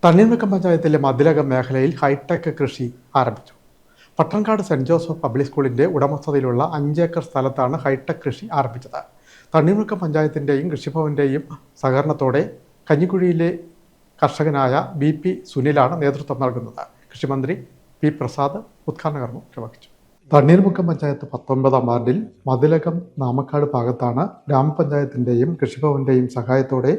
തണ്ണീർമുക്കം പഞ്ചായത്തിലെ മതിലകം മേഖലയിൽ ഹൈടെക് കൃഷി ആരംഭിച്ചു. പട്ടണക്കാട് സെന്റ് ജോസഫ് പബ്ലിക് സ്കൂളിന്റെ ഉടമസ്ഥതയിലുള്ള 5 ഏക്കർ സ്ഥലത്താണ് ഹൈടെക് കൃഷി ആരംഭിച്ചത്. തണ്ണീർമുക്കം പഞ്ചായത്തിന്റെയും കൃഷിഭവന്റെയും സഹകരണത്തോടെ കഞ്ഞിക്കുഴിയിലെ കർഷകനായ BP സുനിലാണ് നേതൃത്വം നൽകുന്നത്. കൃഷിമന്ത്രി P പ്രസാദ് ഉദ്ഘാടന കർമ്മം നിർവഹിച്ചു. തണ്ണീർമുക്കം പഞ്ചായത്ത് 19-ാം വാർഡിൽ മതിലകം നാമക്കാട് ഭാഗത്താണ് ഗ്രാമപഞ്ചായത്തിന്റെയും കൃഷിഭവന്റെയും സഹായത്തോടെ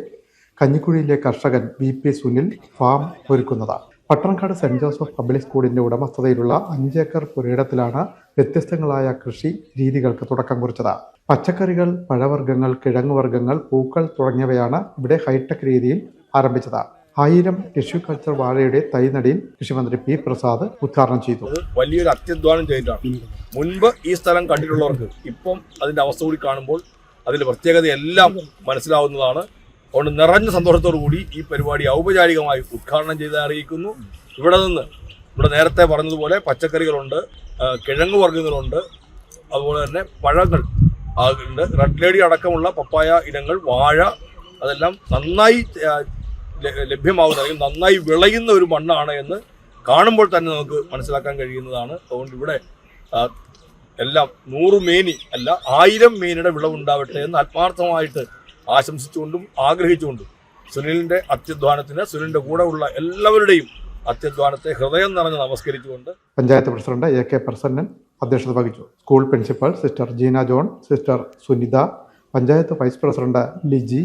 കഞ്ഞിക്കുഴിയിലെ കർഷകൻ BP സുനിൽ ഫാം ഒരുക്കുന്നത്. പട്ടണക്കാട് സെന്റ് ജോസഫ് പബ്ലിക് സ്കൂളിന്റെ ഉടമസ്ഥതയിലുള്ള 5 ഏക്കർ പുരയിടത്തിലാണ് വ്യത്യസ്തങ്ങളായ കൃഷി രീതികൾക്ക് തുടക്കം കുറിച്ചത്. പച്ചക്കറികൾ, പഴവർഗ്ഗങ്ങൾ, കിഴങ്ങുവർഗ്ഗങ്ങൾ, പൂക്കൾ തുടങ്ങിയവയാണ് ഇവിടെ ഹൈടെക് രീതിയിൽ ആരംഭിച്ചത്. 1000 ടിഷ്യൂ കൾച്ചർ വാഴയുടെ തൈനടിയിൽ കൃഷിമന്ത്രി P പ്രസാദ് ഉദ്ഘാടനം ചെയ്തു. വലിയൊരു അത്യധ്വാനം ചെയ്തിട്ടാണ്. മുൻപ് ഈ സ്ഥലം കണ്ടിട്ടുള്ളവർക്ക് ഇപ്പം അതിന്റെ അവസ്ഥ കൂടി കാണുമ്പോൾ അതിന്റെ പ്രത്യേകതയെല്ലാം മനസ്സിലാവുന്നതാണ്. അതുകൊണ്ട് നിറഞ്ഞ സന്തോഷത്തോടു കൂടി ഈ പരിപാടി ഔപചാരികമായി ഉദ്ഘാടനം ചെയ്ത് അറിയിക്കുന്നു. ഇവിടെ നേരത്തെ പറഞ്ഞതുപോലെ പച്ചക്കറികളുണ്ട്, കിഴങ്ങു വർഗ്ഗങ്ങളുണ്ട്, അതുപോലെ തന്നെ പഴങ്ങൾ ഉണ്ട്, റെഡ് ലേഡി അടക്കമുള്ള പപ്പായ ഇനങ്ങൾ, വാഴ, അതെല്ലാം നന്നായി ലഭ്യമാകുന്ന അല്ലെങ്കിൽ നന്നായി വിളയുന്ന ഒരു മണ്ണാണ് എന്ന് കാണുമ്പോൾ തന്നെ നമുക്ക് മനസ്സിലാക്കാൻ കഴിയുന്നതാണ്. അതുകൊണ്ട് ഇവിടെ എല്ലാം 100 മേനി അല്ല 1000 മേനിയുടെ വിളവുണ്ടാവട്ടെ എന്ന് ആത്മാർത്ഥമായിട്ട് ആശംസിച്ചുകൊണ്ടും ആഗ്രഹിച്ചുകൊണ്ടും സുനിലിന്റെ അത്യധ്വാനത്തിന്, സുനിലിന്റെ കൂടെ ഉള്ള എല്ലാവരുടെയും അത്യധ്വാനത്തെ ഹൃദയം നിറഞ്ഞ് നമസ്കരിച്ചുകൊണ്ട് പഞ്ചായത്ത് പ്രസിഡന്റ് AK പ്രസന്നൻ അധ്യക്ഷത വഹിച്ചു. School principal sister Jeena John, sister Sunitha, panchayat vice president Liji,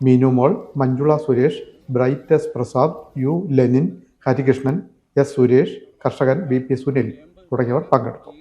Meenumol, Manjula Suresh, Bright S Prasad, U Lenin, Harikrishnan, S Suresh, കർഷകൻ BP സുനിൽ തുടങ്ങിയവർ പങ്കെടുത്തു.